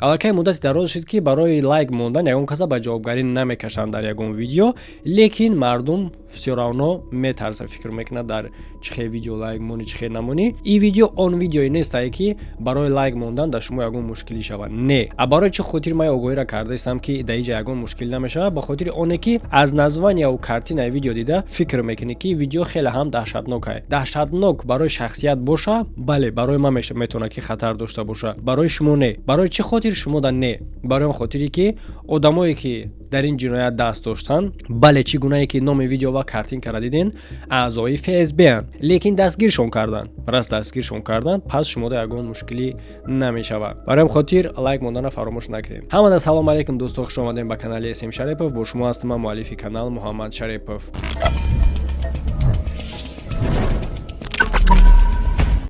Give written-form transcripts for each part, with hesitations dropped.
аллакай муддати дароз шуд ки барои лайк мондан ягон каса ба ҷавобгарӣ намекашанд дар ягон видео, лекин мардум все равно метарса, фикр мекунад дар чӣ хел видео лайк монӣ, чӣ хел намонӣ. Ин видео он видеое нестае ки барои лайк мондан дар шумо ягон мушкилӣ шавад. Не. А барои чӣ хотир ман огоҳиро кардаистам ки дар инҷа ягон мушкилӣ намешавад? Ба хотири оне ки аз названияу картинаи видео дида фикр мекунӣ ки видео хеле ҳам даҳшатнок аст. Даҳшатнок барои шахсият боша, бале, барои ман метавонад ки хатар дошта боша. Барои шумо не. Барои чӣ хотир шумо да не? Барои он хотире ки одамое ки дар ин ҷиноят даст доштанд, бале чӣ гунае ки номи видео ва картинкаро диден, аъзои ФСБ-анд, лекин дастгиршон карданд. Раст дастгиршон карданд, пас шумо да ягон мушкилӣ намешавад. Барои хотир лайк монданро фаромӯш накунед. Ҳамада салом алейкум дӯстон, хуш омадем ба канали Эсим Шарипов. Бо шумо ҳастам ман, муаллифи канал Муҳаммад Шарипов.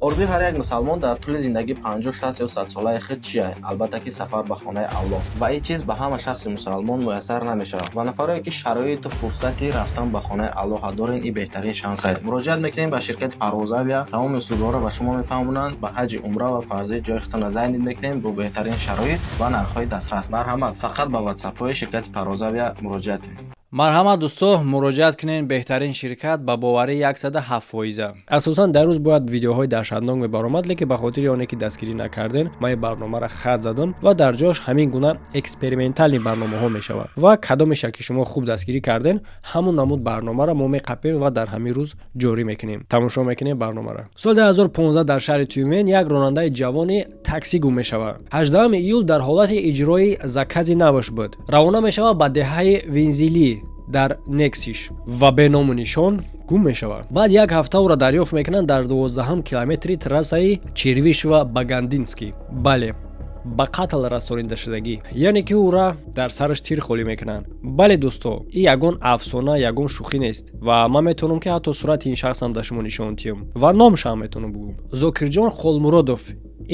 орзуи ҳар як мусалмон дар тӯли зиндагӣ 50-60 ё 100 солаи худ чия? Албатта ки сафар ба хонаи Аллоҳ. Ва ин чиз ба ҳама шахси мусалмон муяссар намешавад. Ва нафарое ки шароиту фурсати рафтан ба хонаи Аллоҳ дорен, ин беҳтарин шанс аст. муроҷиат мекунем ба ширкати Парвозавия. Тамоми усулҳоро ба шумо мефаҳмонанд. ба ҳаҷи умра ва фарзии ҷои худтон зайд мекунем бо беҳтарин шароит ва нархҳои дастрас. Марҳамат, фақат ба WhatsApp-ҳои ширкати Парвозавия муроҷиат кунед. марҳамат дӯстон, муроҷиат кунед беҳтарин ширкат ба боварӣ 107%. асосан дар рӯз бояд видеоҳои даҳшатнок мебаромад, лекин ба хотири оне ки дастгирӣ накарден, ман ин барномаро хат задам ва дар ҷош ҳамин гуна экспериментали барномаҳо мешавад. ва кадомеша ки шумо хуб дастгирӣ карден, ҳамон намуд барномаро мо меқапем ва дар ҳамин рӯз ҷорӣ мекунем. Тамошо мекунем барномаро. соли 2015 дар шаҳри Тюмен як ронандаи ҷавони таксӣ гум мешавад. 18 июл дар ҳолати иҷрои закази наваш буд. равона мешавад ба деҳаи Винзили дар Нексиш ва бе ному нишон гум мешавад. баъд як ҳафта ӯро дарёфт мекунанд дар 12 километри трассаи Червиш ва Багандинский. бале, ба қатл расонидашудагӣ, яъне ки ӯро дар сараш тир холӣ мекунанд. бале дӯсто, ин ягон афсона, ягон шӯхӣ нест ва ман метавонам ки ҳатто сурати ин шахсам дар шумо нишон диҳам ва номашам метавонам бигӯм. Зокирҷон Холмуродов,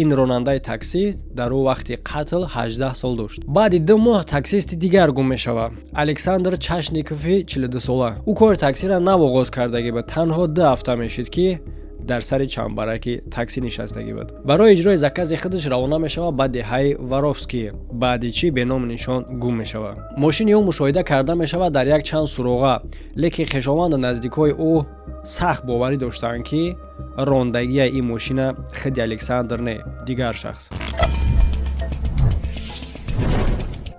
ин ронандаи таксӣ дар ӯ вақти қатл 18 сол дошт. баъди 2 моҳ таксисти дигар гум мешавад. Александр Чашникови 42 сола. ӯ кори таксиро нав оғоз кардагӣ буд. танҳо 2 ҳафта мешид ки дар сари чамбараки таксӣ нишастагӣ буд. барои иҷрои закази худаш равона мешавад ба деҳаи Воровский, баъди чӣ беном нишон гум мешавад. мошини ӯ мушоҳида карда мешавад дар як чанд суроға, лекин хешованду наздикҳои ӯ сахт боварӣ доштанд ки рондагии ин мошина худи Александр не, дигар шахс.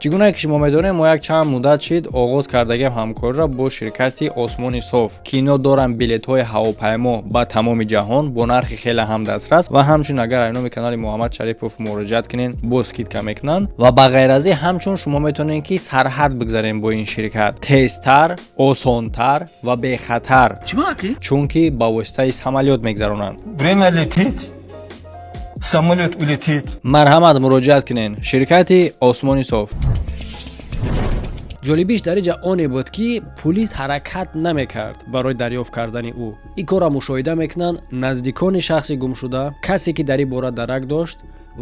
чӣ гуна ки шумо медонед, мо як чанд муддат шид оғоз кардагем ҳамкориро бо ширкати Осмони Соф, ки ино доранд билетҳои ҳавопаймо ба тамоми ҷаҳон бо нархи хеле ҳам дастрас ва ҳамчун агар аз номи канали Муҳаммад Шарипов муроҷиат кунед бо скидка мекунанд ва ба ғайр аз ин ҳамчун шумо метавонед ки сарҳад бигзаред бо ин ширкат. тезтар, осонтар ва бехатар, чунки ба воситаи самолёт мегзаронанд. Время летит, самолет улетит. марҳамат, муроҷиат кунед. ширкати Осмони Соф. ҷолибиш дар инҷа оне буд ки пулис ҳаракат намекард барои дарёфт кардани ӯ. ин корро мушоҳида мекунанд наздикони шахси гумшуда, касе ки дар ин бора дарак дошт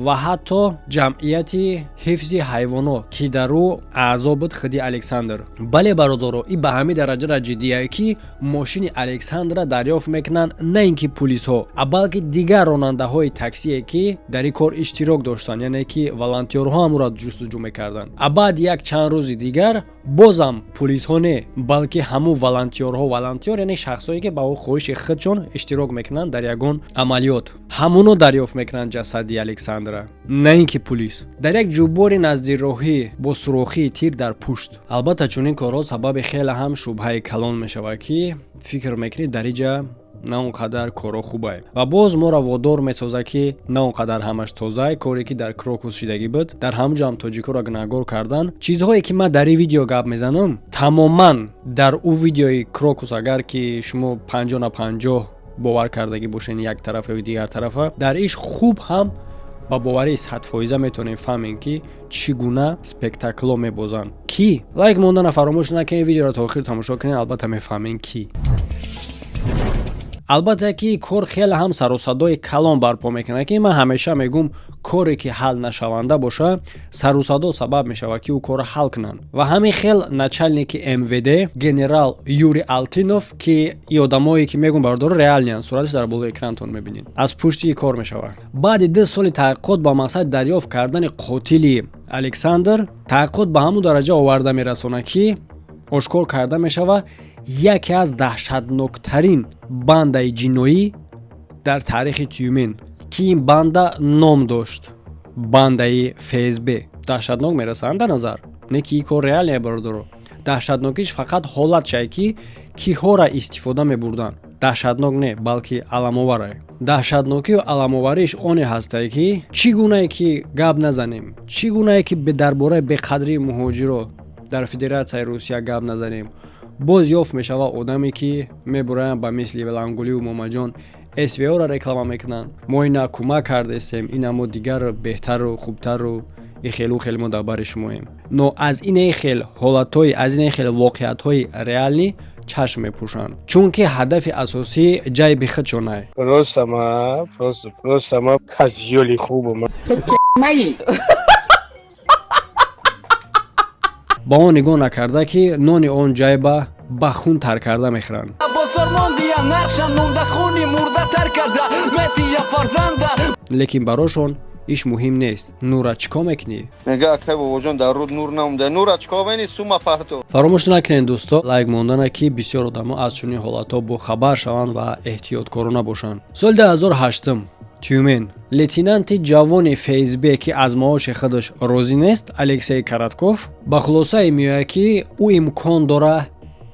ва ҳатто ҷамъияти ҳифзи ҳайвонот, ки дар ӯ аъзо буд худи Александр. бале бародаро, ин ба ҳамин дараҷаро ҷиддие ки мошини Александра дарёфт мекунанд на ин ки пулисҳо, а балки дигар ронандаҳои таксие ки дар ин кор иштирок доштанд, яъне ки волонтёрҳо ҳамро ҷустуҷӯ мекарданд. а баъд як чанд рӯзи дигар бозам пулисҳо не, балки ҳамун волонтёр яъне шахсое ки ба хоҳиши худшон иштирок мекунанд дар ягон амалиёт, ҳамуно дарёфт мекунанд ҷасади Александра, на ин ки пулис. дар як ҷӯбори назди роҳӣ бо сурохии тир дар пушт. албатта чунин корҳо сабаби хеле ҳам шубҳаи калон мешавад ки фикр мекунед дар инҷа на он қадар коро хубае ва боз моро водор месозад ки на он қадар ҳамаш тоза. коре ки дар Крокус шидагӣ буд, дар ҳамҷо ҳам тоҷикоро гунаҳгор кардан. чизҳое ки ман дар ин видео гап мезанам, тамоман дар ӯ видеои Крокус агар ки шумо 50 на 50 бовар кардагӣ бошен як тарафа ё дигар тарафа, дар иш хуб ҳам ба боварии 100% метавонем фаҳмем ки чӣ гуна спектакло мебозанд. ки лайк мондана фаромӯш накунед, видеоро то охир тамошо кунед, албатта мефаҳмем ки. البته که کار خیلی هم سر و صدای کلان برپا میکنه که من همیشه میگم کاری که حل نشونده باشه سر و صدا سبب میشه که او کار حل کنن و همین خیل начальник МВД генерал Юрий Алтинов که آدمایی که میگم برادر реальниян صورتش در بالای اکرانتون میبینین از پشت کار میشه. بعد 10 سال تحقیقات با مقصد دریافت کردن قاتل الکساندر تحقیقات به همون درجه آورده میرسونه که آشکار کرده میشه و یکی از دهشتناکترین بنده جنایی در تاریخ تیومن که این بنده نام داشت بنده FSB دهشتناک میرسند در نظر نه که این کار ریال برادر دهشتناکیش فقط حالت شای که کیها را استفاده میبردن دهشتناک نه بلکه علام‌آور دهشتناکی و علام‌آوریش آن هسته که چگونه که گپ نزنیم چگونه که به درباره بقدری مهاجرا در فدراسیای روسیه گپ نزنیم باز یافت میشه و آدمی که میبرن با مثل ولنگولی و ماماجان SVO را رکلام میکنن ما اینا کمک کرده استیم این اما دیگر بهتر و خوبتر و خیلی مدبر شماییم نو از این خیلی حالتهای از این خیلی واقعیت‌های ریالی چشم میپوشن چون که هدف اساسی جای بخت چونه просто کاژیولی خوبه با اون نگاه نکرده که نان اون جای با خون تر کرده میخورن لیکن براشون ایش مهم نیست نورا چیکار میکنی؟ میگه که بابا جان در رود نور نمونده نورا چیکار میکنی سوما پرتو فراموش نکنین دوستا لایک موندن که بسیار آدما از چنین حالتا با خبر شوند و احتیاطکارانه باشند. سال 2008 تیومن لتینانت جوان FSB که از معاش خودش راضی نیست الکسی کاراتکوف با خلاصه میگه که او امکان داره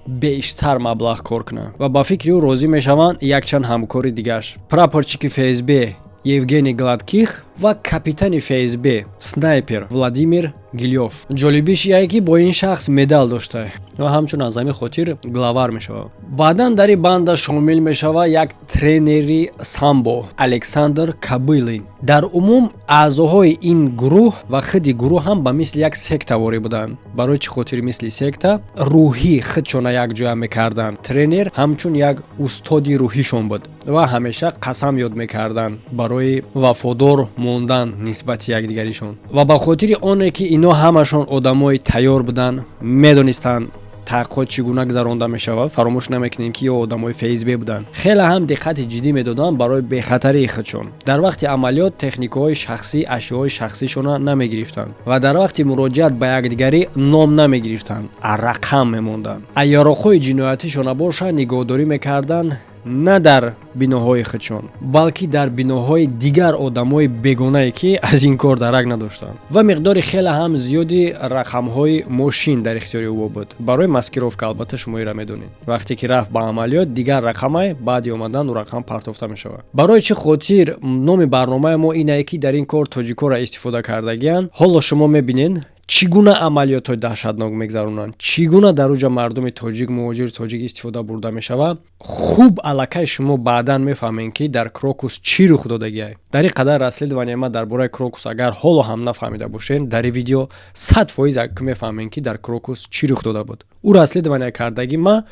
بیشتر مبلغ کار کنه و با فکر او راضی میشوند یک چند همکاری دیگه‌اش پراپورچیک FSB یوگنی گلادکیخ و کاپیتان FSB سنایپر ولادیمیر گیلیوف جالبیش اینه که با این شخص مدال داشته و همچون از همین خاطر گلاور میشه. بعداً در این بند شامل میشه یک ترینری سامبو الکساندر کابیلین. در عموم اعضاهای این گروه و خود گروه هم به مثل یک سکته واری بودن. برای چه خاطر مثل سکته روحی خودشون یک جا میکردن. ترینر همچون یک استادی روحیشون بود و همیشه قسم یاد میکردن برای وفادار موندن نسبت یک دیگریشون و به خاطر آنه که اینا همشون آدمای تیار بودن میدونستن تحقیقات چگونه گذرانده میشود فراموش نمیکنین که آدمای FSB بودن خیلی هم دقت جدی میدادن برای بخطری خودشون در وقت عملیات تکنیک‌های شخصی اشیاء شخصیشون نمیگرفتن و در وقت مراجعت به یک دیگری نام نمیگرفتن رقم میموندن ایاراخوی جنایتیشون باشه نگهداری میکردن نه در بناهای خودشون بلکه در بناهای دیگر آدمای بیگانه‌ای که از این کار درک نداشتن و مقدار خیلی هم زیادی رقم‌های ماشین در اختیار او بود برای ماسکیروفکا البته شما را میدونید وقتی که رفت به عملیات دیگر رقمای بعدی اومدن و رقم پرتافته میشه برای چه خاطر نام برنامه ما اینه که در این کار تاجیک‌ها را استفاده کردگیان حالا شما میبینین چگونه عملیات دهشتناک میگذرونن چگونه در اوج مردم تاجیک مهاجر تاجیک استفاده برده میشوه خوب الکه شما بعداً میفهمین که در کروکوس چی رخ دادگیه در این قدر رسیدونی ما درباره کروکوس اگر حالا هم نفهمیده باشین در این ویدیو 100% میفهمین که در کروکوس چی رخ داده بود او رسیدونی کردگی ما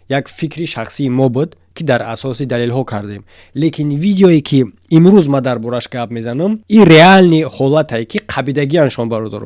یک فکری شخصی ما بود که در اساس دلیل ها کردیم لیکن ویدیویی که امروز ما دربارش گپ میزنم این ریالنی حالتایی که قبیدگی انشان برادر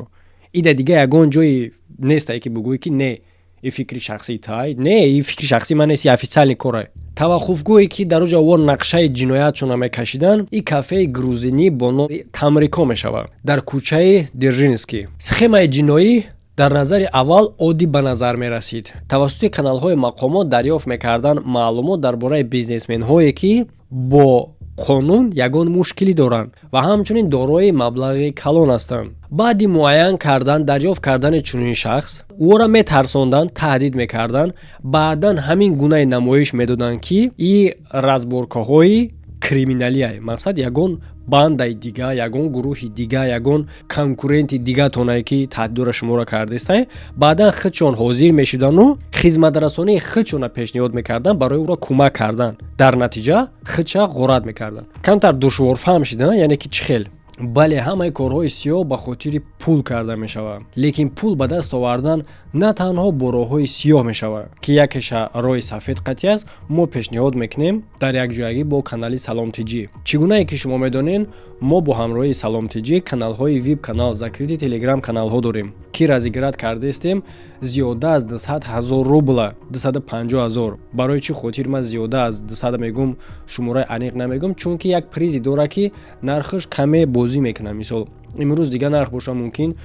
ایده دیگه یگان جایی نیست که بگویی که نه این فکری شخصی تای نه این فکری شخصی من نیست افیسیال کاره توقفگویی که در اوجا ور نقشه جنایتشون میکشیدن این کافه گروزینی با نام تامریکو میشوه در کوچه درژینسکی سخمه جنایی در نظر اول عادی به نظر می رسید توسط کانال های مقامات دریافت میکردن معلومات درباره بیزنسمن هایی که با قانون یگان مشکلی دارند و همچنین دارای مبلغ کلان هستند بعدی معین کردن دریافت کردن چنین شخص او را میترساندن تهدید میکردن بعدا همین گونه نمایش میدادند که این رزبورکاهای کریمینالی مقصد یگان بند دیگه یگان گروه دیگه یگان کنکورنت دیگه تونایی که تهدید شما را کرده است بعدا خودشون حاضر میشدن و خدمت رسانی خودشون پیشنهاد میکردن برای او را کمک کردن در نتیجه خودش غارت میکردن کمتر دشوار فهم شدن یعنی که چخیل بله همه کارهای سیاه به خاطر пул карда мешавад. Лекин пул ба даст овардан на танҳо бо роҳҳои сиёҳ мешавад, ки якеша роҳи сафед қатъи аст. мо пешниҳод мекунем дар якҷоягӣ бо канали Салом Тиҷӣ. Чӣ гунае ки шумо медонед, мо бо ҳамроҳии Салом Тиҷӣ каналҳои виб канал, закрити телеграм каналҳо дорем, ки разигират кардастем зиёда аз 200,000 рубла, 250,000. барои чӣ хотир ман зиёда аз 200 мегум, шумораи аниқ намегум, чунки як призи дора ки нархаш каме бозӣ мекунад. мисол имрӯз дига нарх боша мумкин,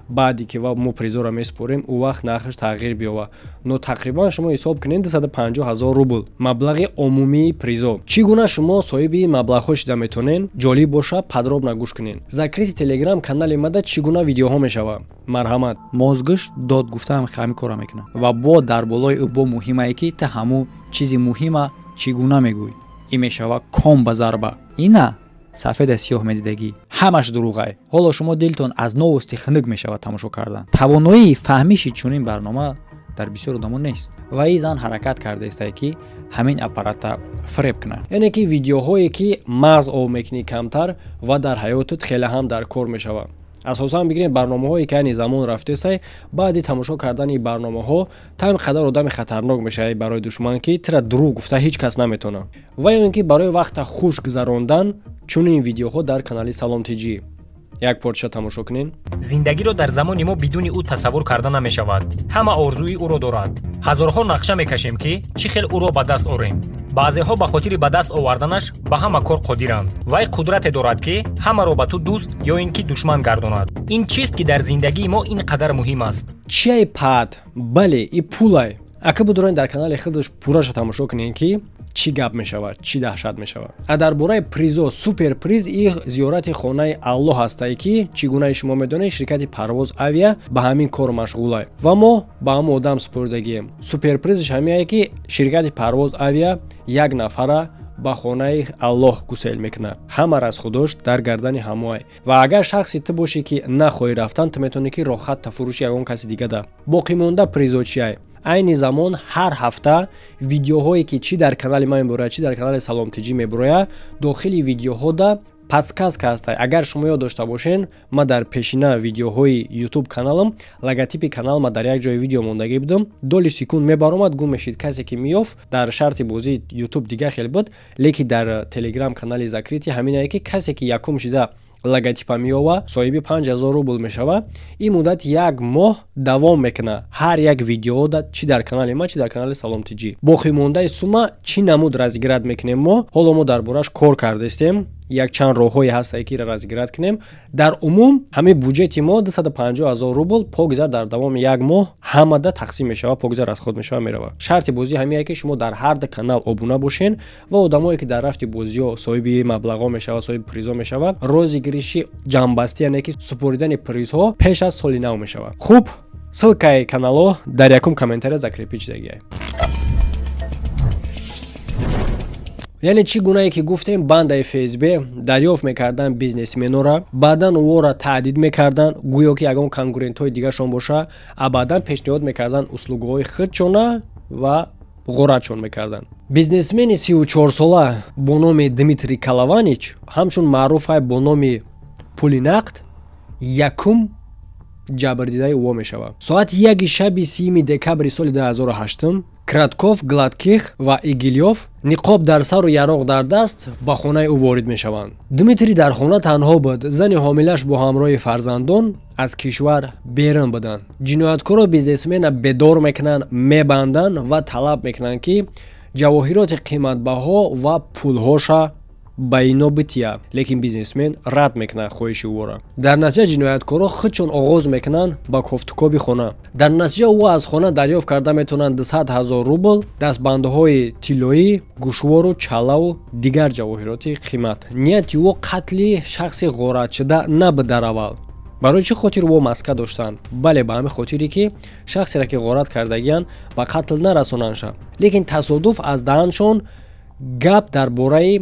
баъди ки мо призора месупорем у вақт нархаш тағйир биёва. но тақрибан шумо ҳисоб кунед 250,000 рубл маблағи умумии призо. чӣ гуна шумо соҳиби маблағҳо шуда метавонед? ҷолиб боша подробно гӯш кунед. закрити телеграм канали мада чӣ гуна видеоҳо мешавад? марҳамат. мозгиш дод гуфтаам ҳамин кора мекунам ва бо дар болои ӯ бо муҳимае ки та ҳамун чизи муҳима чӣ гуна мегӯй. И мешава ком ба зарба. Ина сафеда сиёҳ медидагӣ ҳамаш дурӯғай. ҳоло шумо дилтон аз новости хунук мешавад тамошо кардан. тавоноии фаҳмиши чунин барнома дар бисёр одамон нест. ва и зан ҳаракат кардаистае ки ҳамин аппарата фреб кунад. яъне ки видеоҳое ки мағз об мекунӣ камтар ва дар ҳаётат хеле ҳам дар кор мешавад. асосан бигирем барномаҳое ки айни замон рафтесай, баъди тамошо кардани барномаҳо тами қадар одами хатарнок мешавад барои душман, ки тира дурӯғ гуфта ҳеҷ кас наметавонад. ва ё ин ки барои вақта хуш гузарондан чунин видеоҳо дар канали Салом Тиҷӣ. як порча тамошо кунед. зиндагиро дар замони мо бидуни ӯ тасаввур карда намешавад. ҳама орзуи ӯро дорад. ҳазорҳо нақша мекашем ки чӣ хел ӯро ба даст орем. баъзеҳо ба хотири ба даст оварданаш ба ҳама кор қодиранд. вай қудрате дорад ки ҳамаро ба ту дӯст ё ин ки душман гардонад. ин чист ки дар зиндагии мо ин қадар муҳим аст. чиай пад? бале, и пулай. ака будорен дар канали худаш пураша тамошо кунед ки чӣ гап мешавад, чӣ даҳшат мешавад. дар бораи призо, супер приз и зиёрати хонаи Аллоҳ ҳастае ки чӣ гуна шумо медонед, ширкати Парвоз Авиа ба ҳамин кор машғулай ва мо ба ҳамон одам супурдагием. Супер призш ҳамиае ки ширкати Парвоз Авиа як нафара ба хонаи Аллоҳ гусел мекунад. ҳама разходош дар гардани ҳамоай. ва агар шахси ту бошӣ ки нахоҳӣ рафтан, ту метавонӣ ки роҳат тафурӯши ягон каси дига да. боқимонда призо чиай? айни замон ҳар ҳафта видеоҳое ки чӣ дар канали ман мебарояд, чӣ дар канали Салом Тиҷӣ мебарояд, дохили видеоҳо да подсказка ҳастад. агар шумо ёд дошта бошен, ман дар пешина видеоҳои YouTube каналам логотипи канал ма дар як ҷои видео мондагӣ будам. доли секунд мебаромад, гум мешид касе ки меёфт дар шарти бозии YouTube дига хел буд, леки дар Telegram канали закрити ҳаминае ки касе ки якум шида логотипа меёва соҳиби 5000 рубл мешава. ин муддати як моҳ давом мекуна. ҳар як видео да чӣ дар канали ма, чӣ дар канали Салом Тиҷӣ. боқимондаи сума чӣ намуд разигират мекунем мо? ҳоло мо дар бораш кор кардастем. як чанд роҳҳое ҳастае ки разигират кунем. дар умум ҳамин буҷети мо 250,000 рубл погзар дар давоми як моҳ ҳамада тақсим мешава, погзар расход мешава, мерава. шарти бозӣ ҳамиае ки шумо дар ҳар канал обуна бошен ва одамое ки дар рафти бозиҳо соҳиби маблағҳо мешава, соҳиби призҳо мешава, розигириши ҷамъбастӣ, яъне ки супоридани призҳо пеш аз соли нав мешава. хуб, ссилкаи канало дар якум комментария закрепить шудагиай. яъне чӣ гунае ки гуфтем, бандаи ФСБ дарёфт мекардан бизнесменора, баъдан ӯора таҳдид мекардан, гӯё ки ягон конкурентҳои дигашон боша, баъдан пешниҳод мекардан услугҳои худшона ва ғоратшон мекардан. бизнесмени 34 сола бо номи Дмитрий Калаванич, ҳамчун маъруфай бо номи Пули нақд, якум ҷабрдидаи ӯ мешавад. соати 1 шаби 3 декабри соли 2008 Кратков, Гладких ва Игилёв ниқоб дар сару яроқ дар даст ба хонаи ӯ ворид мешаванд. Дмитрий дар хона танҳо буд. зани ҳомилаш бо ҳамроҳи фарзандон аз кишвар берун буданд. ҷинояткоро бизнесмена бедор мекунанд, мебанданд ва талаб мекунанд ки ҷавоҳироти қиматбаҳо ва пулҳоша ба ино бития, лекин бизнесмен рад мекунад хоҳиши ӯро. дар натиҷа ҷинояткоро худшон оғоз мекунанд ба кофтукоби хона. дар натиҷа ӯ аз хона дарёфт карда метавонанд 200,000 рубл, дастбандҳои тиллоӣ, гӯшвору чалаву дигар ҷавоҳироти қимат. нияти ӯ қатли шахси ғоратшуда набуд дар аввал. барои чӣ хотир ӯ маска доштанд? бале, ба ҳамин хотире ки шахсеро ки ғорат кардагиянд ба қатл нарасонанша. лекин тасодуф аз даҳаншон гап дар бораи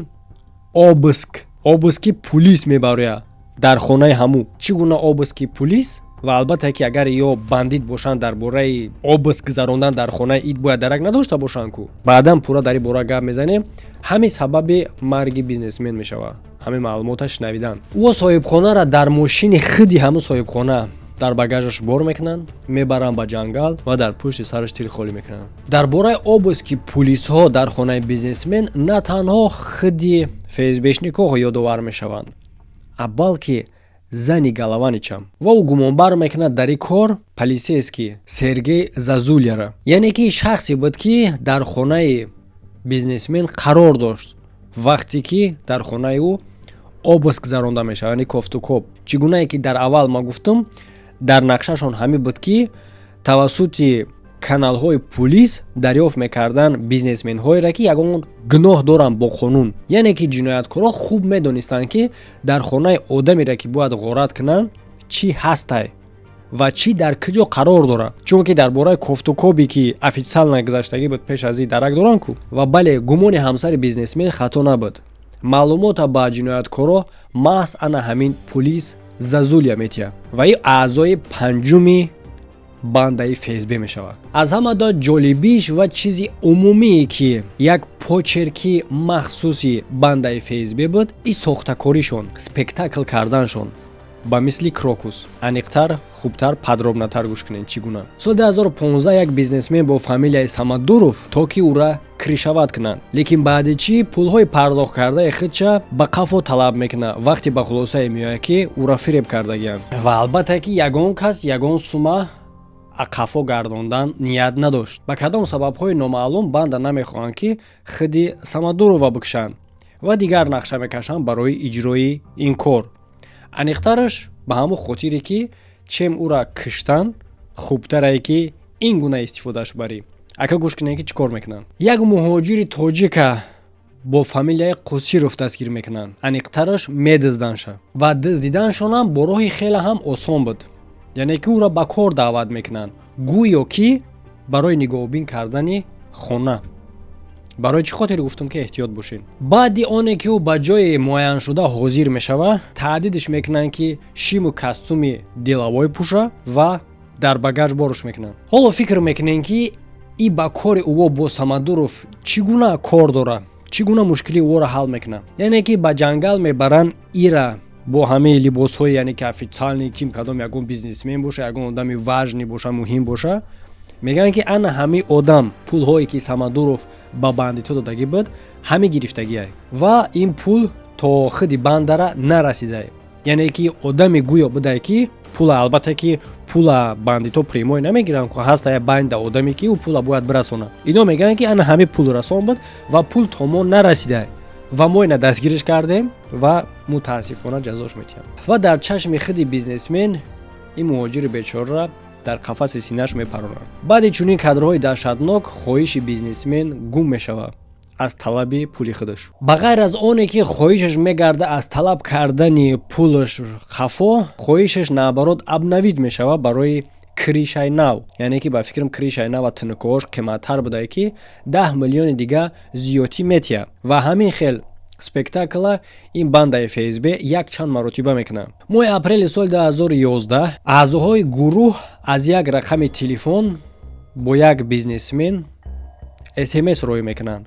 обыски пулис мебарояд дар хонаи ҳамӯ. чӣ гуна обыски пулис? ва албатта ки агар ё бандит бошанд дар бораи обыск гузарондан дар хонаи ит бояд дарак надошта бошанд ку. баъдан пурра дар ин бора гап мезанем. ҳамин сабаби марги бизнесмен мешавад. ҳамин маълумоташ шунавидан. Ӯ соҳибхонаро дар мошини худи ҳамун соҳибхона дар багажаш бор мекунанд, мебаранд ба ҷангал ва дар пушти сараш тили холӣ мекунанд. Дар бораи обыски пулисҳо дар хонаи бизнесмен на танҳо худи фейсбешников ёдовар мешаванд, а балки зани Голованичам ва ӯ гумонбар мекунад дар ин кор полисейский Сергей Зазулияра, яъне ки шахсе буд ки дар хонаи бизнесмен қарор дошт вақте ки дар хонаи ӯ обыск заронда мешавад, яъне кофтукоп. Чӣ гунае ки дар аввал ма гуфтам, дар нақшашон ҳамин буд ки тавассути каналҳои пулис дарёфт мекардан бизнесменҳоеро ки ягон гуноҳ доранд бо қонун, яъне ки ҷинояткорон хуб медонистанд ки дар хонаи одамеро ки бояд ғорат кунанд чӣ ҳастай ва чӣ дар куҷо қарор дорад. Чунки дар бораи кофтукоби ки официально гузаштагӣ буд пеш аз ин дарак доранд ку. Ва бале гумони ҳамсари бизнесмен хато набуд. Маълумота ба ҷинояткоро маҳз ана ҳамин пулис Зазулия метиҳад ва ин аъзои панҷуми бандаи ФСБ мешавад. Аз ҳама дод ҷолибиш ва чизи умумие ки як почерки махсуси бандаи ФСБ буд, ин сохтакоришон, спектакл карданшон ба мисли Крокус. Аниқтар, хубтар, подробнатар гӯш кунед чӣ гуна. Соли 2015 як бизнесмен бо фамилияи Самадуров то ки ӯра кришават кунанд, лекин баъди чӣ пулҳои пардохт кардаи худша ба қафо талаб мекунад вақте ба хулосае меояд ки ӯра фиреб кардагианд. Ва албатта ки ягон кас ягон сума қафо гардондан ният надошт. Ба кадом сабабҳои номаълум банда намехоҳанд ки худи Самадурова бикушанд ва дигар нақша мекашанд барои иҷрои ин кор. Аниқтараш ба ҳамон хотире ки чем ӯра куштан хубтарае ки ин гуна истифодаш барӣ. Ака гӯш кунед ки чӣ кор мекунанд. Як муҳоҷири тоҷика бо фамилияи Қусиров дастгир мекунанд. Аниқтараш медузданша ва дуздиданшонам бо роҳи хеле ҳам осон буд. Яъне ки ӯра ба кор даъват мекунанд, гӯё ки барои нигоҳубин кардани хона. Барои чӣ хотир гуфтам ки эҳтиёт бошед. Баъди оне ки ӯ ба ҷои муайяншуда ҳозир мешавад, таҳдидиш мекунанд ки шиму костюми деловой пӯша ва дар багаж борш мекунанд. Ҳоло фикр мекунем ки ин ба кори ӯ бо Самадуров чӣ гуна кор дорад, чӣ гуна мушкили ӯро ҳал мекунад. Яъне ки ба ҷангал мебаранд ира бо ҳамаи либосҳои, яъне ки официални ким кадом ягон бизнесмен боша, ягон одами важни боша, муҳим боша, мегӯянд ки ана ҳамин одам пулҳое ки Самадуров ба бандито додагӣ буд, ҳамин гирифтагиай ва ин пул то худи бандара нарасидай. Яъне ки одами гӯё будае ки пула, албатта ки пула бандито прямой намегиранд, ку ҳаста як банда одаме ки ӯ пула бояд бирасонад. Ино мегӯянд ки ана ҳамин пул расон буд ва пул то мо нарасидай ва мо ина дастгириш кардем ва мутаассифона ҷазош метиҳам. Ва дар чашми худи бизнесмен ин муҳоҷири бечора дар қафаси синаш мепаронанд. Баъди чунин кадрҳои даҳшатнок хоҳиши бизнесмен гум мешавад аз талаби пули худаш. Ба ғайр аз оне ки хоҳишаш мегарда аз талаб кардани пулаш хафо, хоҳишаш наоборот абнавид мешавад барои кришаи нав. Яъне ки ба фикрам кришаи нав ва тинукаҳош қиматтар будае ки 10 миллиони дига зиёдтӣ метиҳад ва ҳамин хел спектакла ин бандаи ФСБ якчанд маротиба мекунанд. Моҳи апрели соли 2011 аъзоҳои гурӯҳ аз як рақами телефон бо як бизнесмен СМС рӯй мекунанд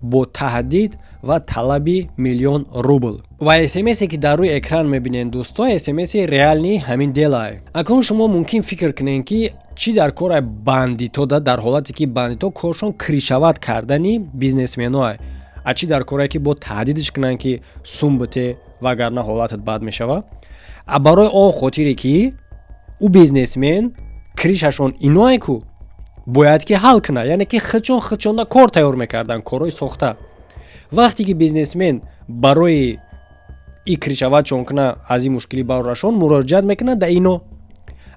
бо таҳдид ва талаби миллион рубл. Ва СМСе ки дар рӯи экран мебинед дӯсто, СМСи реални ҳамин делае. Акнун шумо мумкин фикр кунед ки чӣ дар кораи бандито да, дар ҳолате ки бандито коршон кришават кардани бизнесменое, а чӣ дар корае ки бо таҳдидиш кунанд ки сум буте вагарна ҳолатат бад мешавад. А барои он хотире ки ӯ бизнесмен кришашон иное ку бояд ки ҳал кунад, яъне ки худчонда кор тайёр мекардан, корҳои сохта. Вақте ки бизнесмен барои ин кришаватшон кунад аз ин мушкилӣ барорашон муроҷиат мекунад да ино,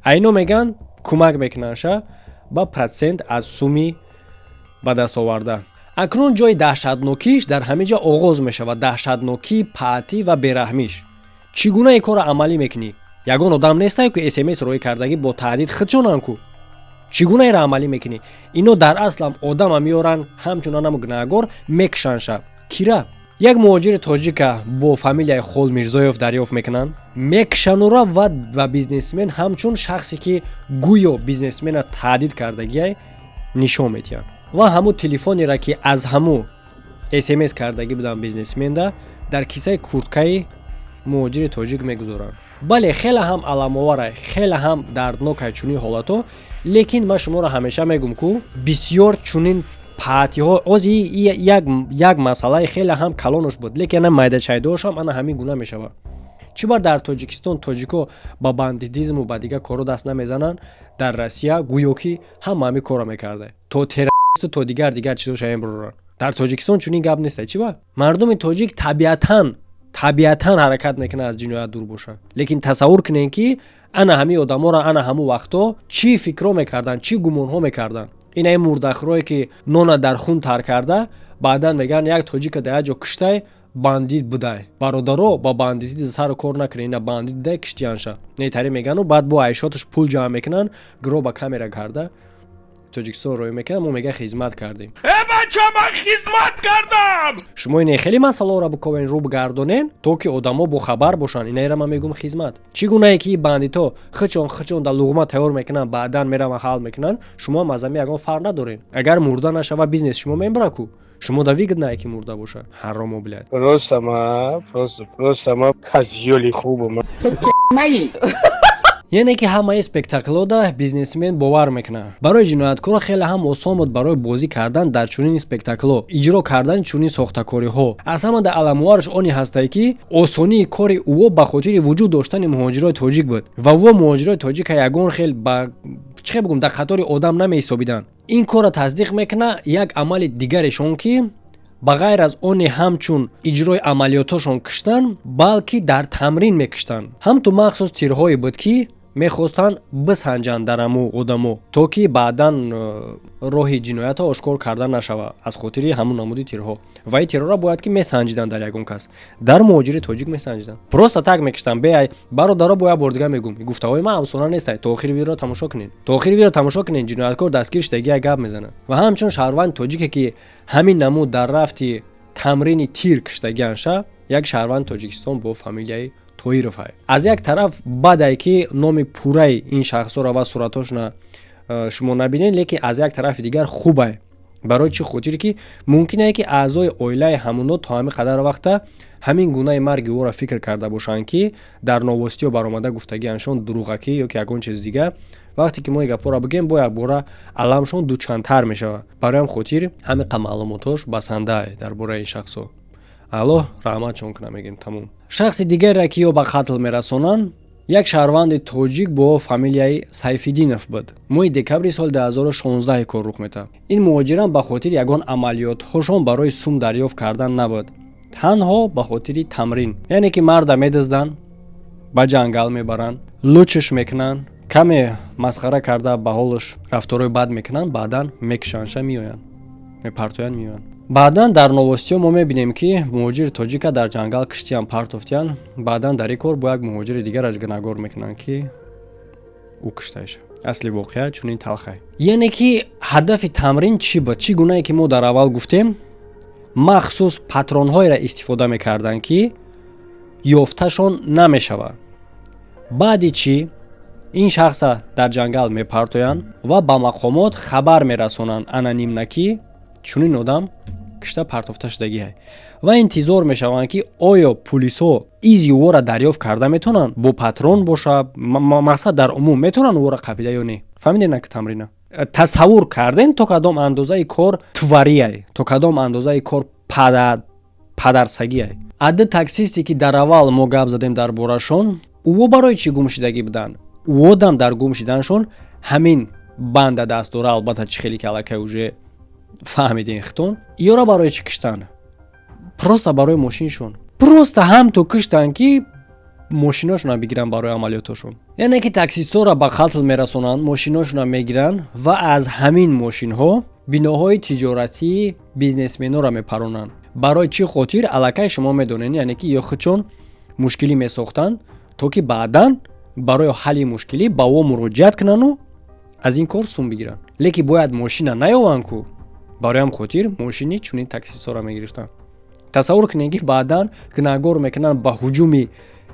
а ино мегӯянд кӯмак мекунанша ба процент аз суми ба даст оварда. акнун ҷои даҳшатнокиш дар ҳамин ҷо оғоз мешавад, даҳшатнокӣ, паътӣ ва бераҳмиш. Чӣ гуна ин корро амалӣ мекунӣ? Ягон одам нестае ку СМС рӯй кардагӣ бо таҳдид худшонанд ку. Чӣ гуна инро амалӣ мекунӣ? Ино дар аслам одама меоранд ҳамчунон ҳамун гунаҳгор мекушанша. Кира? Як муҳоҷири тоҷика бо фамилияи Холмирзоев дарёфт мекунанд, мекушанура ва ба бизнесмен ҳамчун шахсе ки гӯё бизнесмена таҳдид кардагиай нишон метиҳанд. Ва ҳамун телефонеро ки аз ҳамун СМС кардагӣ буданд бизнесменда дар кисаи курткаи муҳоҷири тоҷик мегузоранд. бале хеле ҳам аламовара, хеле ҳам дарднока чунин ҳолато, лекин ман шуморо ҳамеша мегум ку бисёр чунин паатиҳо ози як масъалаи хеле ҳам калонош буд, лекин ана майдачайдоошам ана ҳамин гуна мешавад. чӣ бар дар тоҷикистон тоҷико ба бандитизму ба дигар коро даст намезананд, дар Россия гӯё ки ҳама ҳамин корро мекарда, то террористу то дигар чизоша мебуроранд. Дар тоҷикистон чунин гап нест. Чӣ ба мардуми тоҷик табиатан ҳаракат мекунад аз ҷиноят дур боша, лекин тасаввур кунед ки ана ҳамин одаморо ана ҳамун вақто чӣ фикро мекарданд, чӣ гумонҳо мекарданд. Ина ин мурдахӯрое ки нона дар хун тар карда, баъдан меган як тоҷика дар як ҷо киштай бандит будай. Бародаро ба бандити сару кор накунед, ина бандит будай киштиянша. Нетари мегану баъд бо айшоташ пул ҷамъ мекунанд, гиро ба камера карда Тоҷикистон роё мекунад, мо мега хизмат кардем. бача ман хизмат кардам. Шумо ин хеле масъаларо биковен рӯ бигардонен, то ки одамо бохабар бошанд. Инайра ман мегум хизмат. Чӣ гунае ки бандито хичон да луғма тайёр мекунанд, баъдан мераванд ҳал мекунанд, шумо аз ами ягон фарқ надорен. Агар мурда нашава бизнес шумо мебара ку. Шумо да выгоднае ки мурда боша. Ҳаромо блядь. Просто ма козёли хубам. яъне ки ҳамаи спектаклода бизнесмен бовар мекунад. Барои ҷинояткорро хеле ҳам осон буд барои бозӣ кардан дар чунин спектакло, иҷро кардан чунин сохтакориҳо. Аз ҳама да аламовараш оне ҳастае ки осонии кори ӯ ба хотири вуҷуд доштани муҳоҷирои тоҷик буд ва ӯ муҳоҷирои тоҷика ягон хел ба чӣ бигум дар қатори одам намеҳисобиданд. Ин корро тасдиқ мекунад як амали дигарешон ки ба ғайр аз оне ҳамчун иҷрои амалиётошон киштан, балки дар тамрин мекиштанд. Ҳамту махсус тирҳое буд ки мехостанд бисанҷанд дар аму одамо, то ки баъдан роҳи ҷиноятро ошкор карда нашава аз хотири ҳамун намуди тирҳо. Ва ин тирҳоро бояд ки месанҷиданд дар ягон кас. Дар муҳоҷири тоҷик месанҷиданд. Просто так мекиштанд. Беай бародаро бо як бор дигар мегум. Гуфтаҳои ман афсона нестай. То охири видеоро тамошо кунед. Ҷинояткор дастгир шудагӣ як гап мезанад. Ва ҳамчун шаҳрванди тоҷике ки ҳамин намуд дар рафти тамрини тир киштагианша, як шаҳрванди Тоҷикистон бо фамилияи Тоировай. Аз як тараф бадае ки номи пурраи ин шахсоро ва суратошона шумо набинед, лекин аз як тарафи дигар хубай. Барои чӣ хотире ки мумкинае ки аъзои оилаи ҳамуно то ҳамин қадар вақта ҳамин гунаи марги ӯро фикр карда бошанд ки дар новостиҳо баромада гуфтагианшон дуруғакӣ ё ки ягон чиз дигар. Вақте ки мо ин гапҳоро бигем, бо якбора аламшон дучандтар мешавад. Барои ҳам хотир ҳамин қа маълумотош басандае дар бораи ин шахсо. Аллоҳ раҳматшон кунад, мегем тамом. Шахси дигаре ки ё ба қатл мерасонанд, як шаҳрванди тоҷик бо фамилияи Сайфиддинов буд. Моҳи декабри соли 2016 кор рух метавад. Ин муҳоҷиран ба хотири ягон амалиётҳошон барои сум дарёфт кардан набуд, танҳо ба хотири тамрин. Яъне ки марда медазданд, ба ҷангал мебаранд, лучш мекунанд, каме масхара карда ба ҳолаш рафторои бад мекунанд, баъдан мекушанша меоянд, мепартоянд меоянд. Баъдан дар новостиҳо мо мебинем ки муҳоҷири тоҷика дар ҷангал киштиян партофтиян, баъдан дар ин кор бо як муҳоҷири дигараш гуногор мекунанд ки ӯ киштаиша. Асли воқеа чунин талхай. Яъне ки ҳадафи тамрин чӣ буд? Чӣ гунае ки мо дар аввал гуфтем, махсус патронҳоеро истифода мекарданд ки ёфташон намешавад. баъди чӣ ин шахса дар ҷангал мепартоянд ва ба мақомот хабар мерасонанд анонимнаки чунин одам кишта партофта шудагиҳай ва интизор мешаванд ки оё пулисҳо изи ӯро дарёфт карда метавонанд, бо патрон боша, мақсад дар умум метавонанд ӯро қабида ё не. фаҳмидед на ки тамрина тасаввур кардем то кадом андозаи кор тварияй, то кадом андозаи кор падарсагияй. адди таксисте ки дар аввал мо гап задем дар борашон, ӯ барои чӣ гумшидагӣ буданд? ӯ дам дар гумшиданшон ҳамин банда даст дора, албатта чӣ хеле ки аллакай уже фаҳмидем хитон. ёро барои чӣ киштан? Просто барои мошиншон. Просто ҳамто киштан ки мошиношона бигиранд барои амалиётошон. яъне ки таксистҳоро ба қатл мерасонанд, мошиношона мегиранд ва аз ҳамин мошинҳо биноҳои тиҷоратии бизнесменҳоро мепаронанд. барои чӣ хотир? Аллакай шумо медонед, яъне ки ё хичон мушкилӣ месохтанд, то ки баъдан барои ҳалли мушкилӣ ба ӯ муроҷиат кунанду аз ин кор сум бигиранд. лекин бояд мошина наёванд ку, барои ҳам хотир мошини чунин таксистҳоро мегирифтанд. тасаввур кунед ки баъдан гуногор мекунанд ба ҳуҷуми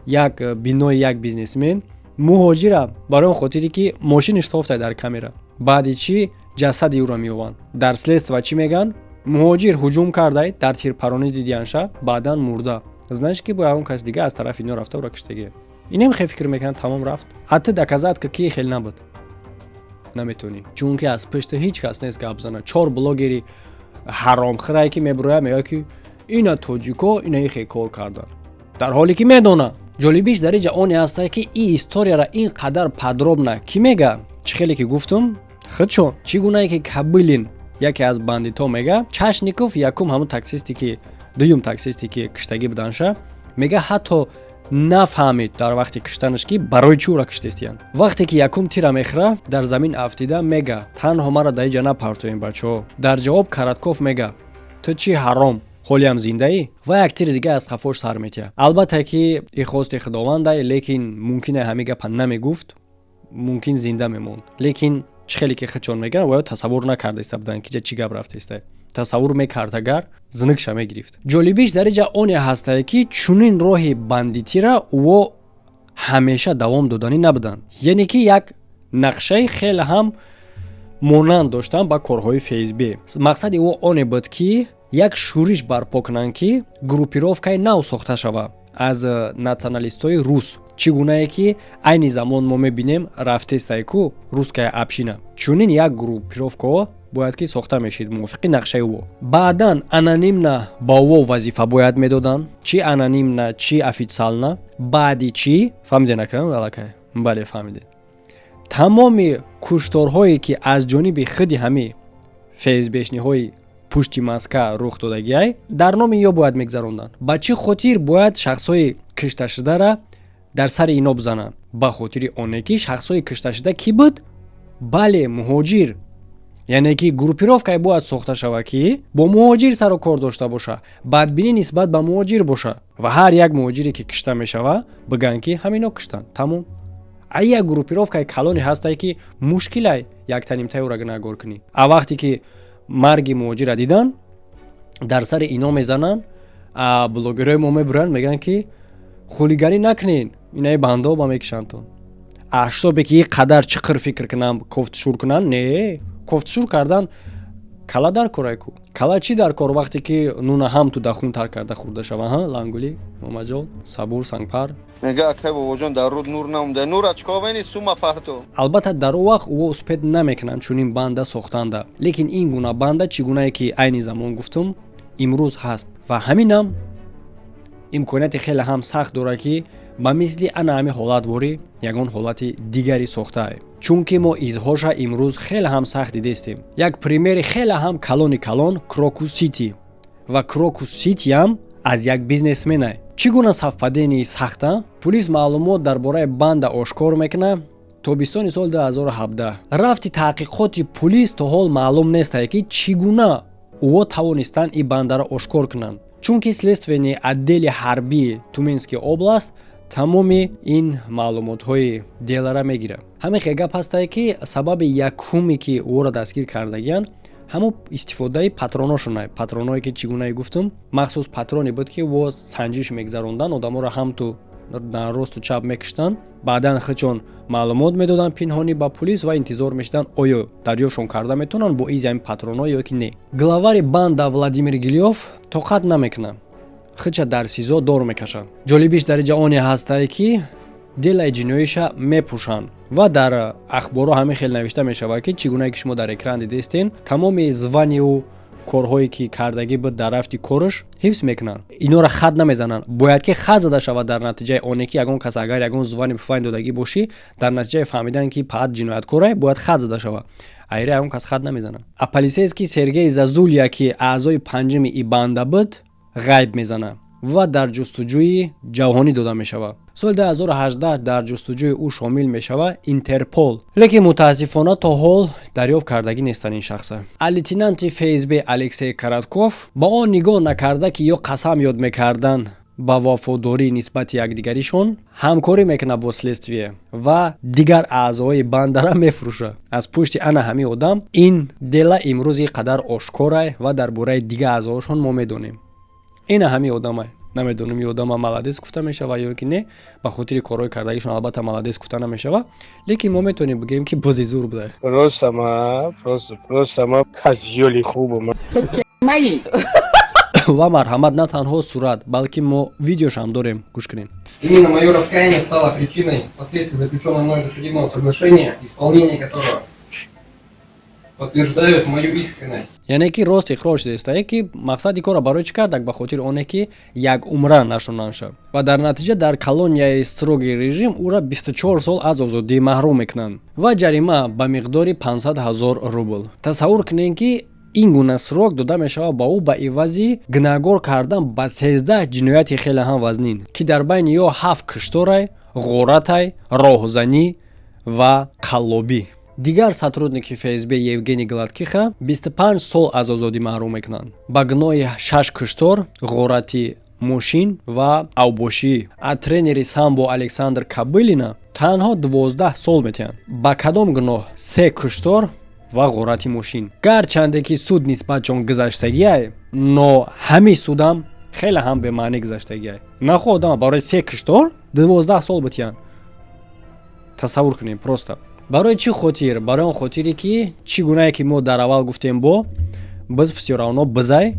як бинои як бизнесмен, муҳоҷира барои он хотире ки мошиниш тофтай дар камера. баъди чӣ ҷасади ӯро меёбанд. дар следства чӣ меган? муҳоҷир ҳуҷум кардай, дар тирпаронӣ дидиянша, баъдан мурда. значит ки бо он кас дига аз тарафи ино рафта ура киштаги. Инем хе фикр мекунад тамом рафт. Ҳатто доказат ки ки хел набуд. Наметони. Чунки аз пешта ҳеҷ кас нест гап зана. 4 блогери ҳаромхирае ки мебуроя мега ки ина тоҷико ина хе кор кардан. Дар ҳоле ки медона. ҷолибиш дар ҷаоне астае ки ин историяра ин қадар подробна ки мега. Чӣ хеле ки гуфтум? Худшон чӣ гунае ки Кабилин яке аз бандитҳо мега Чашников якум ҳамун таксисте ки дуюм таксисте ки киштагӣ буданша мега ҳатто нафаҳмид дар вақти киштанаш ки барои чӣ ура киштестиянд. Вақте ки якум тира мехӯра дар замин афтида мега танҳо мара дар ҷа напартоем бачаҳо. Дар ҷавоб Каратков мега ту чӣ ҳаром ҳолиам зиндаӣ ва як тири дига аз қафош сар метия. Албатта ки ихости худовандае, лекин мумкин е ҳамин гапа намегуфт, мумкин зинда мемонд. Лекин чӣ хеле ки худшон мегӯянд воё тасаввур накардаиста буданд ки чӣ гап рафтаистай. Тасаввур мекард агар зинукша мегирифт. Ҷолибиш дар ин ҷа оне ҳастае ки чунин роҳи бандитира ӯо ҳамеша давом доданӣ набуданд. Яъне ки як нақшаи хеле ҳам монанд доштанд ба корҳои ФСБ. Мақсади ӯ оне буд ки як шӯриш барпо кунанд ки группировкаи нав сохта шавад аз националистҳои рус. Чӣ гунае ки айни замон мо мебинем рафтестай ку русская община. Чунин як группировкао бояд ки сохта мешид мувофиқи нақшаи ӯ. Баъдан анонимна ба ӯ вазифа бояд медоданд. Чӣ анонимна, чӣ официална. Баъди чӣ фаҳмиде накам алакай? Бале фаҳмиде. Тамоми кушторҳое ки аз ҷониби худи ҳами ФСБшниҳои пушти маска рух додагиай дар номи ё бояд мегзаронданд. Ба чӣ хотир бояд шахсҳои кишташудара дар сари ино бизананд? Ба хотири оне ки шахсҳои кишташуда кӣ буд? Бале муҳоҷир. Яъне ки группировкае бояд сохта шавад ки бо муҳоҷир сару кор дошта боша, бадбинӣ нисбат ба муҳоҷир боша ва ҳар як муҳоҷире ки кишта мешава бигӯянд ки ҳамино киштанд. Тамом. А як группировкаи калоне ҳастае ки мушкилай як танимтаи ура нагор кунӣ. А вақте ки марги муҳоҷира дидан дар сари ино мезананд, блогерои мо мебуранд мегӯянд ки хулиганӣ накунед, инаи бандаҳо ба мекишандтон. Аштобе ки ин қадар чиқир фикр кунанд, кофтшур кунанд, не. Кофтшур кардан кала дар корай ку. Кала чӣ дар кор вақте ки нуна ҳам ту дахун тар карда хӯрда шава, ҳа лангули, момаҷол, сабур, сангпар. мега акай бобоҷон дар руд нур намонда. Нур ачкавени сума парто. Албатта дар он вақт ӯ успед намекунанд чунин банда сохтанда. Лекин ин гуна банда чӣ гунае ки айни замон гуфтум имрӯз ҳаст ва ҳаминам имконияти хеле ҳам сахт дорад ки ба мисли ана ҳами ҳолатвори ягон ҳолати дигари сохтае. Чунки мо изҳоша имрӯз хеле ҳам сахт дидестем. Як примери хеле ҳам калони калон Крокус Сити ва Крокус Ситиам аз як бизнесменае. Чӣ гуна сафпадени сахта? Пулис маълумот дар бораи банда ошкор мекунад. Тобистони соли 2017 рафти таҳқиқоти пулис то ҳол маълум нестае ки чӣ гуна ӯо тавонистанд ин бандара ошкор кунанд. Чунки следствияни отдели ҳарбии Тюменская област тамоми ин маълумотҳои делара мегирад. Ҳамин хе гап ҳастае ки сабаби якуме ки ӯро дастгир кардагиянд ҳамун истифодаи патроношонае. Патронҳое ки чӣ гунае гуфтум махсус патроне буд ки во санҷиш мегзаронданд, одаморо ҳам ту дар росту чап мекиштанд, баъдан худшон маълумот медоданд пинҳонӣ ба пулис ва интизор мешиданд оё дарёфтшон карда метавонанд бо изи ҳамин патронҳо ё ки не. Главари банда Владимир Гилёв тоқат намекунад. Худша дар СИЗО дор мекашад. Ҷолибиш дар ин ҷа оне ҳастае ки делаи ҷиноиша мепӯшанд ва дар ахборо ҳамин хел навишта мешавад ки чӣ гунае ки шумо дар экран дидестен тамоми званию корҳое ки кардагӣ буд дар рафти корш ҳифз мекунанд. Инора хат намезананд. Бояд ки хат зада шавад дар натиҷаи оне ки ягон кас агар ягон звани файн додагӣ бошӣ дар натиҷаи фаҳмидан ки паат ҷинояткорае бояд хат зада шавад. Айре ягон кас хат намезанад. А полисейский Сергей Зазулия ки аъзои панҷуми и банда буд ғайб мезанад ва дар ҷустуҷӯи ҷавҳонӣ дода мешавад. Соли 2018 дар ҷустуҷӯи ӯ шомил мешавад Интерпол. Лекин мутаассифона то ҳол дарёфт кардагӣ нестанд ин шахса. Лейтенанти ФСБ Алексей Коротков ба он нигоҳ накарда ки ё қасам ёд мекарданд ба вафодории нисбати якдигаришон, ҳамкорӣ мекунад бо следствие ва дигар аъзои бандара мефурӯшад. Аз пушти ана ҳамин одам ин дела имрӯз ин қадар ошкорае ва дар бораи дигар аъзоашон мо медонем. Ина ҳамин одамае. Намедонам ин одама маладес гуфта мешава ё ки не, ба хотири корҳои кардагишон албатта маладес гуфта намешава, лекин мо метавонем бигӯем ки бози зур буда. Просто козёли хубам. ва марҳамат на танҳо сурат, балки мо видеош ҳам дорем. Гӯш кунем. Именно мое раскаяние стало причиной последствий заключенного мной судебного соглашения, исполнение которого подтверждают мою искренность. Яъне ки рост иқрор шудааст ки мақсади корро барои чӣ кардак? Ба хотири оне ки як умра нашундан шав ва дар натиҷа дар колонияи строгии режим ӯро 24 сол аз озодӣ маҳрум мекунанд ва ҷарима ба миқдори 500 000 рубл. Тасаввур кунед ки ин гуна срок дода мешавад ба ӯ ба ивази гунаҳгор кардан ба 13 ҷинояти хеле ҳам вазнин ки дар байни ё 7 кушторай, ғоратай, роҳзанӣ ва қаллобӣ. Дигар сотрудники ФСБ Евгений Гладкиха 25 сол аз озодӣ маҳрум мекунанд ба гуноҳи 6 куштор, ғорати мошин ва авбошӣ. А тренери самбо Александр Кобылина танҳо 12 сол метиҳанд ба кадом гуноҳ 3 куштор ва ғорати мошин. Гарчанде ки суд нисбатшон гузаштагиай, но ҳамин судам хеле ҳам бемаънӣ гузаштагиай. Нахо одам барои 3 куштор 12 сол битиҳанд. Тасаввур кунем просто. Барои чӣ хотир? Барои он хотире ки чӣ гунае ки мо дар аввал гуфтем бо биз всё равно бизай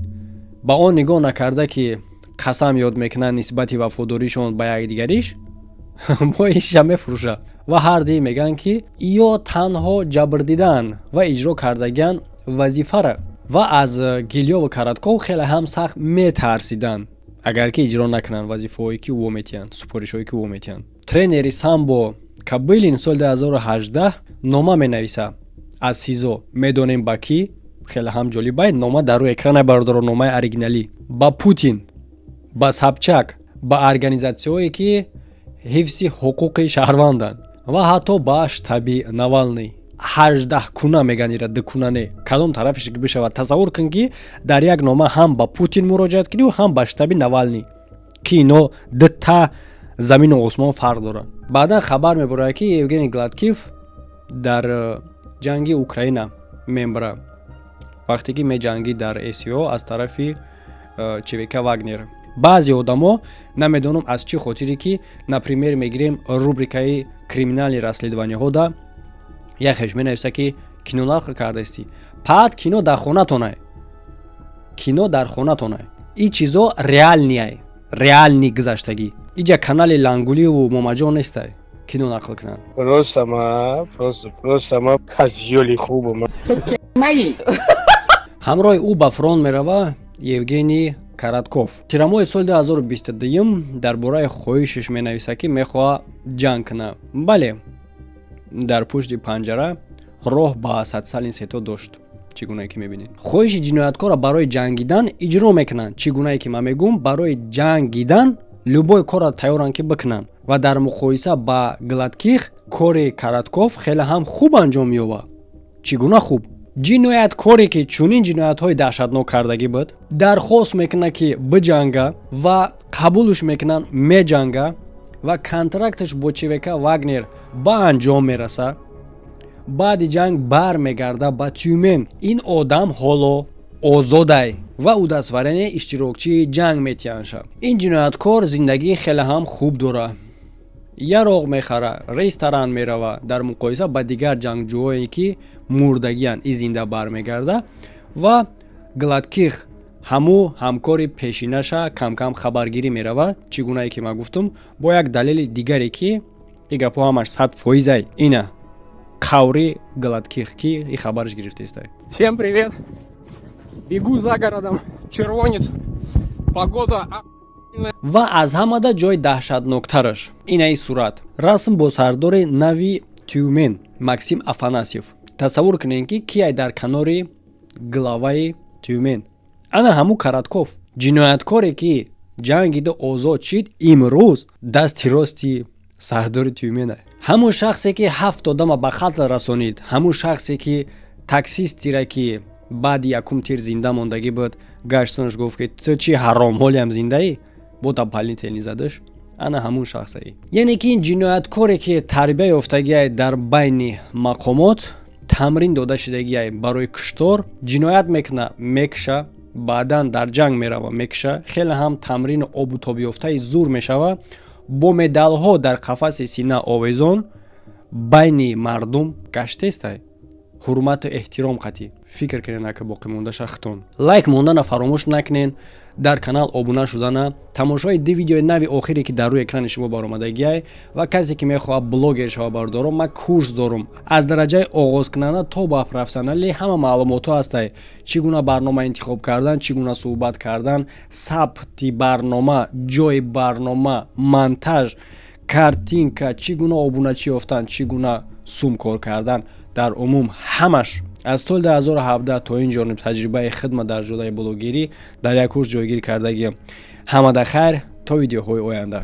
ба он нигоҳ накарда ки қасам ёд мекунанд нисбати вафодоришон ба якдигариш мо ишша мефурӯша ва ҳар ди мегӯянд ки ё танҳо ҷабр дидан ва иҷро кардагиан вазифара ва аз Гильёву Коротков хеле ҳам сахт метарсиданд агар ки иҷро накунанд вазифаҳое ки ӯ метиҳанд, супоришҳое ки ӯ метиҳанд. Тренери самбо Кобылин соли 2018 нома менависа аз СИЗО. Медонем ба ки хеле ҳам ҷолибай нома дар рӯи экрана бардоро номаи оригиналӣ ба Путин, ба Собчак, ба организатсияҳое ки ҳифзи ҳуқуқи шаҳрванданд ва ҳатто ба штаби Навалный. 18 куна меган ира дукуна не. Кадом тарафиш ки бишавад? Тасаввур кун ки дар як нома ҳам ба Путин муроҷиат кунӣ ва ҳам ба штаби Навалный ки ино дутта замину осмон фарқ дорад. Баъдан хабар мебарад ки Евгений Гладкив дар ҷанги Украина мембара вақте ки меҷанги дар СИО аз тарафи ЧВК Вагнер. Баъзе одамо намедонам аз чӣ хотире ки например мегирем рубрикаи криминални расследованиҳо да яхеш менависа ки кино нарх кардаистӣ. Паат кино дар хонатонай. Кино дар хонатонай. И чизо реальниай. Реальни гузаштагӣ. Иҷа канали Лангулиеву Момаҷон нестай. Кино нақл кунанд. Просто ма козёли хубам. Ҳамроҳи ӯ ба фронт мерава Евгений Коротков. Тирамоҳи соли 2022 дар бораи хоҳишаш менависа ки мехоҳад ҷанг кунад. Бале, дар пушти панҷара роҳ ба Сатсалин сето дошт. Чӣ гунае ки мебинед? Хоҳиши ҷинояткора барои ҷангидан иҷро мекунанд. Чӣ гунае ки ман мегӯм барои ҷангидан любой корро тайёранд ки бикунанд ва дар муқоиса ба Гладких кори Коротков хеле ҳам хуб анҷом меёбад. Чӣ гуна хуб? Ҷинояткоре ки чунин ҷиноятҳои даҳшатнок кардагӣ буд, дархост мекунад ки биҷанга ва қабулш мекунанд меҷанга ва контракташ бо ЧВК Вагнер ба анҷом мераса. Баъди ҷанг бармегарда ба Тюмен. Ин одам ҳоло озодай ва ӯ дастварани иштирокчии ҷанг метиҳанд шав. Ин ҷинояткор зиндагии хеле ҳам хуб дорад. Яроғ мехара, ресторан мерава дар муқоиса ба дигар ҷангҷӯҳое ки мурдагиянд и зинда бармегарда ва Гладких ҳамӯ ҳамкори пешинаша камкам хабаргирӣ мерава. Чӣ гунае ки ман гуфтум бо як далели дигаре ки и гапҳо ҳамаш 100% ина қаври Гладких ки и хабарш гирифтаистай. Всем привет! Бегу за городом, червонец, погода... ва аз ҳамада ҷои даҳшатноктараш инаи сурат. Расм бо сардори нави Тюмен Максим Афанасьев. Тасаввур кунед ки кияй дар канори главаи Тюмен. Ана ҳамун Коротков. Ҷинояткоре ки ҷангида озод шид имрӯз дасти рости сардори Тюмена. Ҳамун шахсе ки 7 одама ба қатл расонид. Ҳамун шахсе ки таксистира ки баъди якум тир зинда мондагӣ буд гаштанш гуфт ки ту чӣ ҳаром ҳолиам зиндаӣ бо таполнителни задаш. Ана ҳамун шахсаи. Яъне ки ин ҷинояткоре ки тарбия ёфтагиай дар байни мақомот тамрин дода шудагиай барои куштор ҷиноят мекуна мекуша баъдан дар ҷанг мерава мекуша хеле ҳам тамрини обутобӣ ёфтаи зур мешава бо медалҳо дар қафаси сина овезон байни мардум гаштестай. ҳурмату эҳтиром қатӣ фикр кардена ки боқӣ мондаша хитон лайк мондана фаромӯш накунен дар канал обуна шудана тамошои ду видеои нави охире ки дар рӯи экрани шумо баромадагиай ва касе ки мехоҳад блогер шава бардорам ман курс дорум аз дараҷаи оғозкунанда то ба профессионалӣ ҳама маълумотҳо ҳастай чӣ гуна барнома интихоб кардан чӣ гуна суҳбат кардан сабти барнома ҷои барнома монтаж картинка чӣ гуна обуначӣ ёфтан чӣ гуна сум кор кардан дар умум ҳамаш аз соли 2017 то ин ҷониб таҷрибаи хидмат дар ҷодаи блогерӣ дар як курс ҷойгирӣ кардагиам. Ҳамада хайр то видеоҳои оянда.